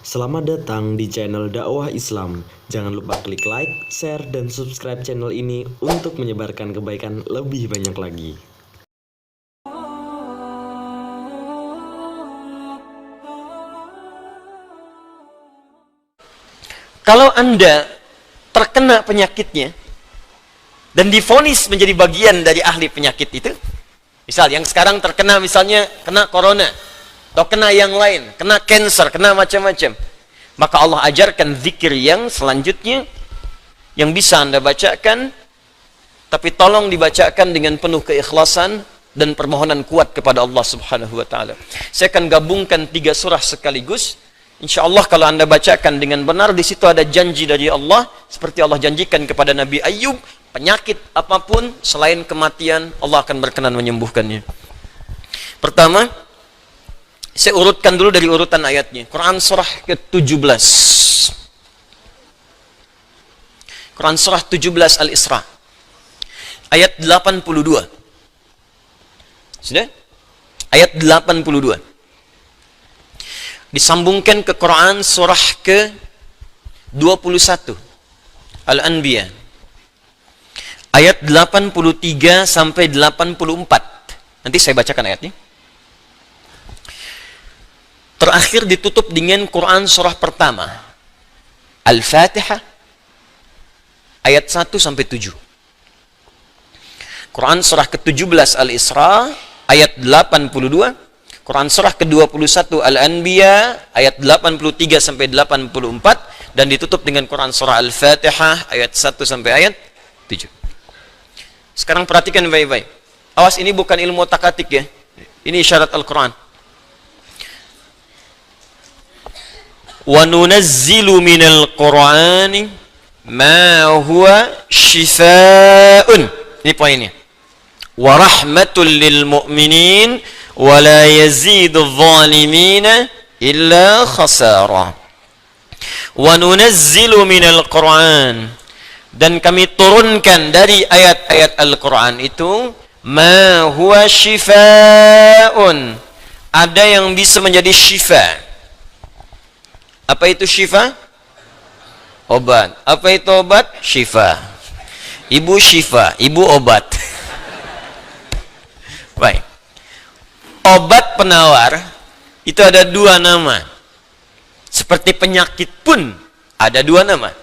Selamat datang di channel Dakwah Islam. Jangan lupa klik like, share, dan subscribe channel ini untuk menyebarkan kebaikan lebih banyak lagi. Kalau Anda terkena penyakitnya dan divonis menjadi bagian dari ahli penyakit itu, misal yang sekarang terkena misalnya kena corona atau kena yang lain, kena cancer, kena macam-macam, maka Allah ajarkan zikir yang selanjutnya yang bisa Anda bacakan, tapi tolong dibacakan dengan penuh keikhlasan dan permohonan kuat kepada Allah Subhanahu wa taala. Saya akan gabungkan 3 surah sekaligus. Insya Allah kalau Anda bacakan dengan benar, di situ ada janji dari Allah, seperti Allah janjikan kepada Nabi Ayub, penyakit apapun selain kematian, Allah akan berkenan menyembuhkannya. Pertama, saya urutkan dulu dari urutan ayatnya. Quran surah ke-17. Quran surah 17 Al-Isra. Ayat 82. Sudah? Ayat 82. Disambungkan ke Quran surah ke-21 Al-Anbiya ayat 83 sampai 84. Nanti saya bacakan ayatnya. Terakhir ditutup dengan Quran surah pertama Al-Fatihah ayat 1 sampai 7. Quran surah ke-17 Al-Isra ayat 82. Quran surah ke-21 Al-Anbiya ayat 83 sampai 84, dan ditutup dengan Quran surah Al-Fatihah ayat 1 sampai ayat 7. Sekarang perhatikan baik-baik. Awas, ini bukan ilmu takatik ya. Ini isyarat Al-Quran. Wa nunazzilu minal Qur'ani ma huwa shifaa'un. Ini poinnya. Wa rahmatul lil mu'minin wala yazidu adh-dhalimina illa khasara. Wa nunazzilu minal Qur'an, dan kami turunkan dari ayat-ayat Al-Qur'an itu ma huwa shifaa'un, ada yang bisa menjadi syifa. Apa itu syifa? Obat. Apa itu obat? Syifa. Ibu syifa, ibu obat. Baik. Obat penawar itu ada 2 nama. Seperti penyakit pun ada 2 nama.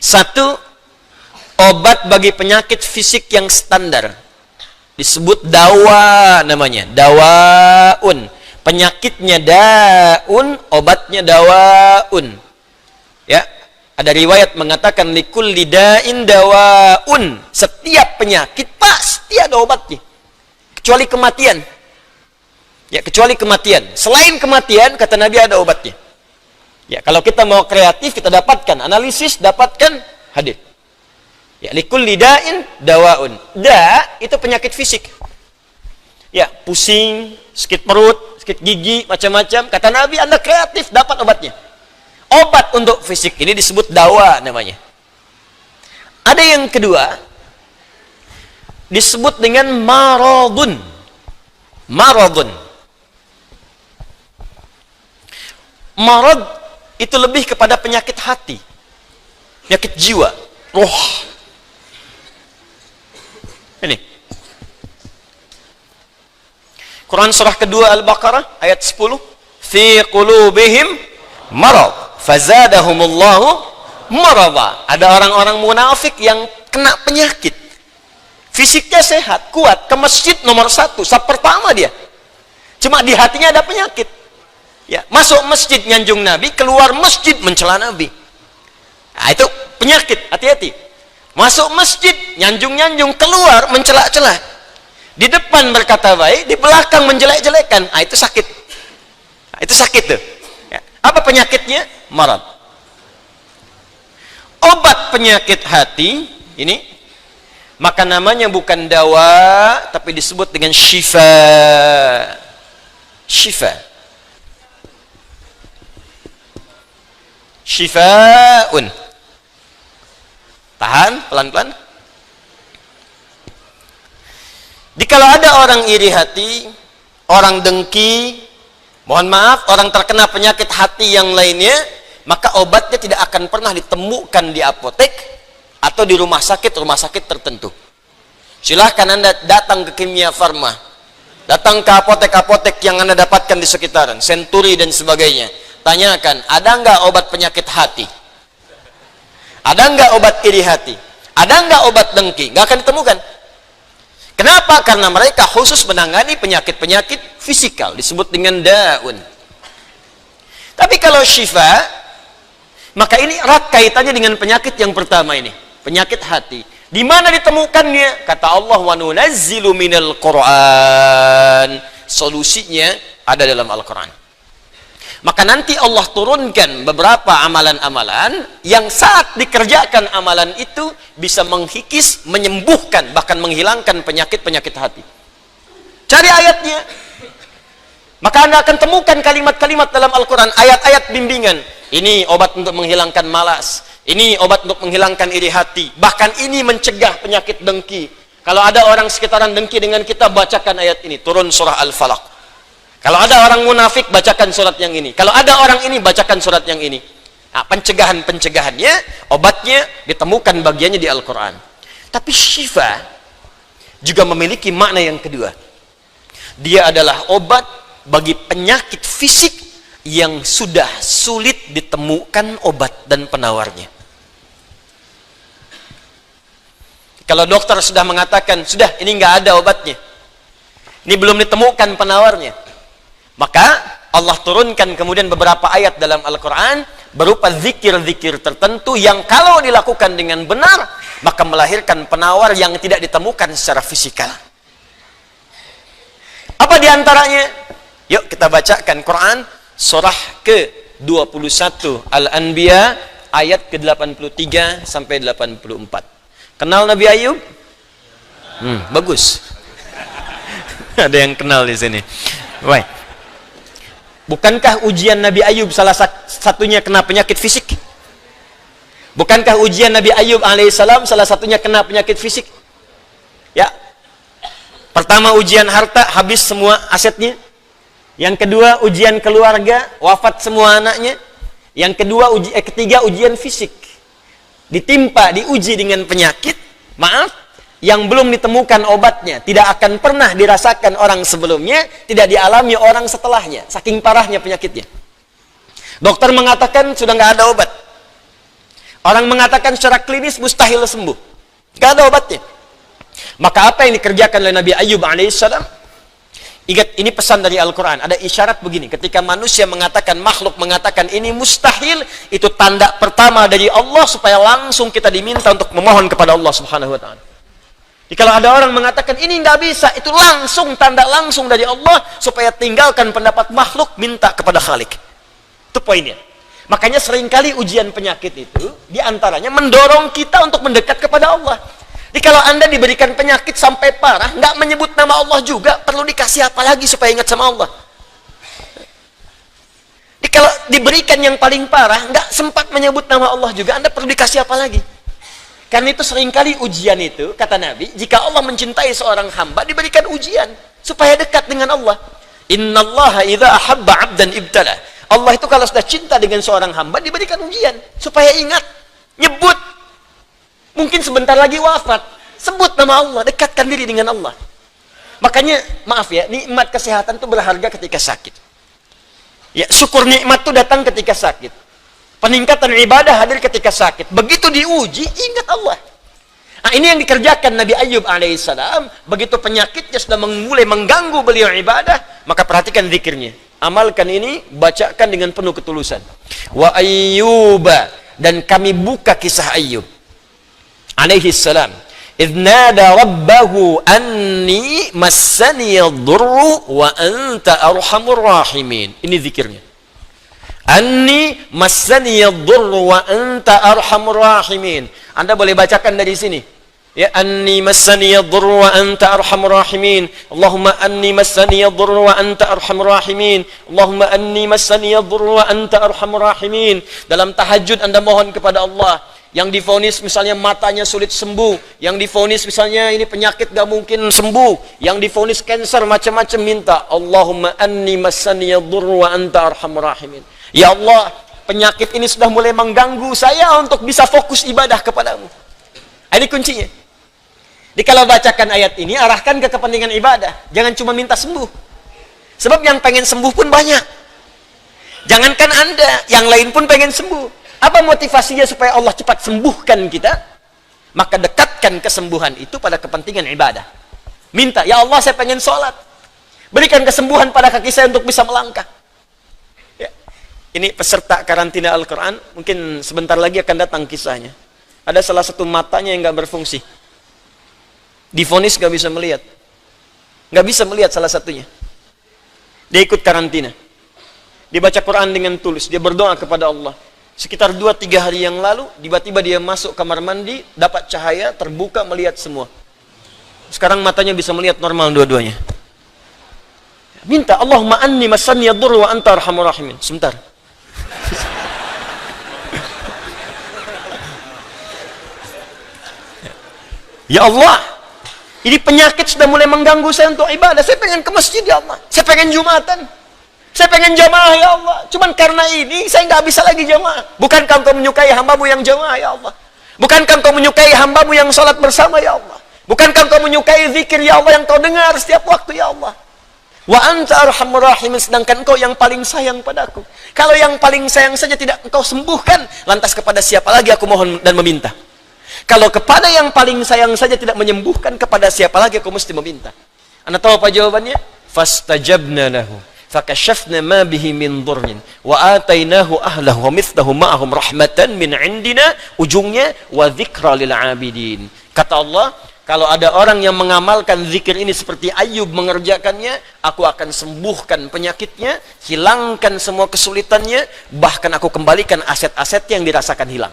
Satu, obat bagi penyakit fisik yang standar, disebut dawa namanya, dawaun. Penyakitnya daun, obatnya dawaun. Ya, ada riwayat mengatakan likulli da'in dawaun. Setiap penyakit pasti ada obatnya, kecuali kematian. Ya, kecuali kematian. Selain kematian, kata Nabi, ada obatnya. Ya, kalau kita mau kreatif, kita dapatkan analisis, dapatkan hadis. Ya, likulli da'in dawaun. Da itu penyakit fisik. Ya, pusing, sakit perut, sakit gigi, macam-macam. Kata Nabi, Anda kreatif, dapat obatnya. Obat untuk fisik ini disebut dawa namanya. Ada yang kedua, disebut dengan maradun. Maradun. Marad itu lebih kepada penyakit hati, penyakit jiwa, roh. Ini Quran surah kedua Al-Baqarah ayat 10, fi qulubihim marad fazadahumullahu marada. Ada orang-orang munafik yang kena penyakit, fisiknya sehat, kuat, ke masjid nomor 1, saf pertama dia, cuma di hatinya ada penyakit. Ya, masuk masjid nyanjung Nabi, keluar masjid mencela Nabi. Nah, itu penyakit, hati-hati. Masuk masjid nyanjung-nyanjung, keluar mencela-cela. Di depan berkata baik, di belakang menjelek-jelekan. Ah, itu sakit. Nah, itu sakit tuh. Ya. Apa penyakitnya? Marad. Obat penyakit hati ini, maka namanya bukan dawa, tapi disebut dengan syifa. Syifa. Syifa'un. Tahan, pelan-pelan. Jikalau ada orang iri hati, orang dengki, Mohon maaf, orang terkena penyakit hati yang lainnya, maka obatnya tidak akan pernah ditemukan di apotek atau di rumah sakit tertentu. Silahkan Anda datang ke Kimia Farma, datang ke apotek-apotek yang Anda dapatkan di sekitaran, Century dan sebagainya. Tanyakan, ada nggak obat penyakit hati? Ada nggak obat iri hati? Ada nggak obat dengki? Nggak akan ditemukan. Kenapa? Karena mereka khusus menangani penyakit-penyakit fisikal, disebut dengan daun. Tapi kalau syifa, maka ini erat kaitannya dengan penyakit yang pertama ini, penyakit hati. Di mana ditemukannya? Kata Allah, wa nunazzilu minal Qur'an. Solusinya ada dalam Al-Quran. Maka nanti Allah turunkan beberapa amalan-amalan yang saat dikerjakan amalan itu bisa menghikis, menyembuhkan, bahkan menghilangkan penyakit-penyakit hati. Cari ayatnya. Maka Anda akan temukan kalimat-kalimat dalam Al-Quran, ayat-ayat bimbingan. Ini obat untuk menghilangkan malas. Ini obat untuk menghilangkan iri hati. Bahkan ini mencegah penyakit dengki. Kalau ada orang sekitaran dengki dengan kita, bacakan ayat ini. Turun surah Al-Falaq. Kalau ada orang munafik, bacakan surat yang ini. Kalau ada orang ini, bacakan surat yang ini. Nah, pencegahan-pencegahannya, obatnya ditemukan bagiannya di Al-Quran. Tapi syifa juga memiliki makna yang kedua. Dia adalah obat bagi penyakit fisik yang sudah sulit ditemukan obat dan penawarnya. Kalau dokter sudah mengatakan, sudah ini nggak ada obatnya, ini belum ditemukan penawarnya, maka Allah turunkan kemudian beberapa ayat dalam Al-Quran berupa zikir-zikir tertentu yang kalau dilakukan dengan benar, maka melahirkan penawar yang tidak ditemukan secara fisikal. Apa diantaranya? Yuk kita bacakan Quran surah ke-21 Al-Anbiya ayat ke-83 sampai 84. Kenal Nabi Ayub? Bagus. Ada yang kenal di sini. Baik. Bukankah ujian Nabi Ayub salah satunya kena penyakit fisik? Bukankah ujian Nabi Ayub alaihissalam salah satunya kena penyakit fisik? Ya. Pertama ujian harta, habis semua asetnya. Yang kedua ujian keluarga, wafat semua anaknya. Yang kedua ketiga ujian fisik. Ditimpa, diuji dengan penyakit, maaf, yang belum ditemukan obatnya, tidak akan pernah dirasakan orang sebelumnya, tidak dialami orang setelahnya, saking parahnya penyakitnya. Dokter mengatakan sudah nggak ada obat. Orang mengatakan secara klinis mustahil sembuh, nggak ada obatnya. Maka apa yang dikerjakan oleh Nabi Ayub alaihissalam? Ingat, ini pesan dari Al-Quran. Ada isyarat begini, ketika manusia mengatakan, makhluk mengatakan ini mustahil, itu tanda pertama dari Allah supaya langsung kita diminta untuk memohon kepada Allah Subhanahu wa Ta'ala. Jadi kalau ada orang mengatakan ini nggak bisa, itu langsung tanda langsung dari Allah supaya tinggalkan pendapat makhluk, minta kepada Khalik. Itu poinnya. Makanya seringkali ujian penyakit itu diantaranya mendorong kita untuk mendekat kepada Allah. Jadi kalau Anda diberikan penyakit sampai parah, nggak menyebut nama Allah juga, perlu dikasih apa lagi supaya ingat sama Allah? Jadi kalau diberikan yang paling parah, nggak sempat menyebut nama Allah juga, Anda perlu dikasih apa lagi? Karena itu seringkali ujian itu, kata Nabi, jika Allah mencintai seorang hamba, diberikan ujian supaya dekat dengan Allah. Innallaha idza ahabba 'abdan ibtala. Allah itu kalau sudah cinta dengan seorang hamba, diberikan ujian supaya ingat, nyebut. Mungkin sebentar lagi wafat, sebut nama Allah, dekatkan diri dengan Allah. Makanya, maaf ya, nikmat kesehatan itu berharga ketika sakit. Ya, syukur nikmat itu datang ketika sakit. Peningkatan ibadah hadir ketika sakit. Begitu diuji, ingat Allah. Nah, ini yang dikerjakan Nabi Ayub alaihissalam. Begitu penyakitnya sudah mulai mengganggu beliau ibadah, maka perhatikan zikirnya. Amalkan ini, bacakan dengan penuh ketulusan. Wa Ayyuba, dan kami buka kisah Ayub alaihissalam. Idh nada rabbahu anni massani yadurru wa anta arhamur rahimin. Ini zikirnya. Anni massani yadurru wa anta arhamur rahimin. Anda boleh bacakan dari sini. Ya, anni massani yadurru wa anta arhamur rahimin. Allahumma anni massani yadurru wa anta arhamur rahimin. Allahumma anni massani yadurru wa anta arhamur rahimin. Dalam tahajud Anda mohon kepada Allah, yang divonis misalnya matanya sulit sembuh, yang divonis misalnya ini penyakit gak mungkin sembuh, yang divonis cancer macam-macam, minta Allahumma anni massani yadhurru wa anta arhamur rahimin. Ya Allah, penyakit ini sudah mulai mengganggu saya untuk bisa fokus ibadah kepadamu. Ini kuncinya. Jadi kalau bacakan ayat ini, arahkan ke kepentingan ibadah. Jangan cuma minta sembuh. Sebab yang pengen sembuh pun banyak. Jangankan Anda, yang lain pun pengen sembuh. Apa motivasinya supaya Allah cepat sembuhkan kita? Maka dekatkan kesembuhan itu pada kepentingan ibadah. Minta, ya Allah saya pengen sholat. Berikan kesembuhan pada kaki saya untuk bisa melangkah. Ya. Ini peserta karantina Al-Quran, mungkin sebentar lagi akan datang kisahnya. Ada salah satu matanya yang gak berfungsi. Divonis gak bisa melihat. Gak bisa melihat salah satunya. Dia ikut karantina. Dia baca Quran dengan tulus. Dia berdoa kepada Allah. Sekitar 2-3 hari yang lalu, tiba-tiba dia masuk kamar mandi, dapat cahaya, terbuka, melihat semua. Sekarang matanya bisa melihat normal dua-duanya. Minta, Allahumma anni massani yadhurru wa anta arhamur rahimin. Sebentar. Ya Allah, ini penyakit sudah mulai mengganggu saya untuk ibadah. Saya pengen ke masjid ya Allah. Saya pengen Jumatan. Saya pengen jamaah ya Allah. Cuman karena ini saya nggak bisa lagi jamaah. Bukankah engkau menyukai hambamu yang jamaah ya Allah? Bukankah engkau menyukai hambamu yang sholat bersama ya Allah? Bukankah engkau menyukai zikir ya Allah yang kau dengar setiap waktu ya Allah? Wa anta arhamur rahimin, sedangkan engkau yang paling sayang padaku. Kalau yang paling sayang saja tidak engkau sembuhkan, lantas kepada siapa lagi aku mohon dan meminta? Kalau kepada yang paling sayang saja tidak menyembuhkan, kepada siapa lagi aku mesti meminta? Anda tahu apa jawabannya? Fastajabna lahu fakashafna ma bihi min dhurrin wa atainahu ahlahu wa mithlahu ma'ahum rahmatan min indina, ujungnya wa dzikra lil abidin. Kata Allah, kalau ada orang yang mengamalkan zikir ini seperti Ayub mengerjakannya, aku akan sembuhkan penyakitnya, hilangkan semua kesulitannya, bahkan aku kembalikan aset-asetnya yang dirasakan hilang.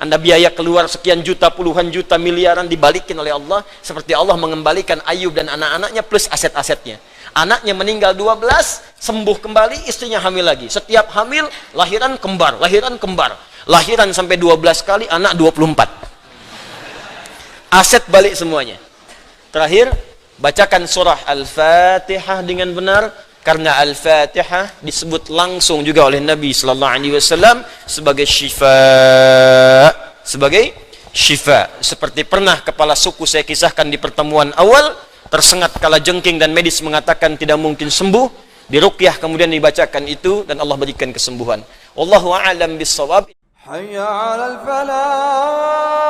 Anda biaya keluar sekian juta, puluhan juta, miliaran dibalikin oleh Allah, seperti Allah mengembalikan Ayub dan anak-anaknya plus aset-asetnya. Anaknya meninggal 12, sembuh kembali, istrinya hamil lagi. Setiap hamil, lahiran kembar, lahiran kembar. Lahiran sampai 12 kali, anak 24. Aset balik semuanya. Terakhir, bacakan surah Al-Fatihah dengan benar, karena Al-Fatihah disebut langsung juga oleh Nabi sallallahu alaihi wasallam sebagai syifa, sebagai syifa. Seperti pernah kepala suku saya kisahkan di pertemuan awal, tersengat kala jengking dan medis mengatakan tidak mungkin sembuh, diruqyah kemudian dibacakan itu dan Allah berikan kesembuhan. Wallahu a'lam bissawab. Hayya 'alal falah.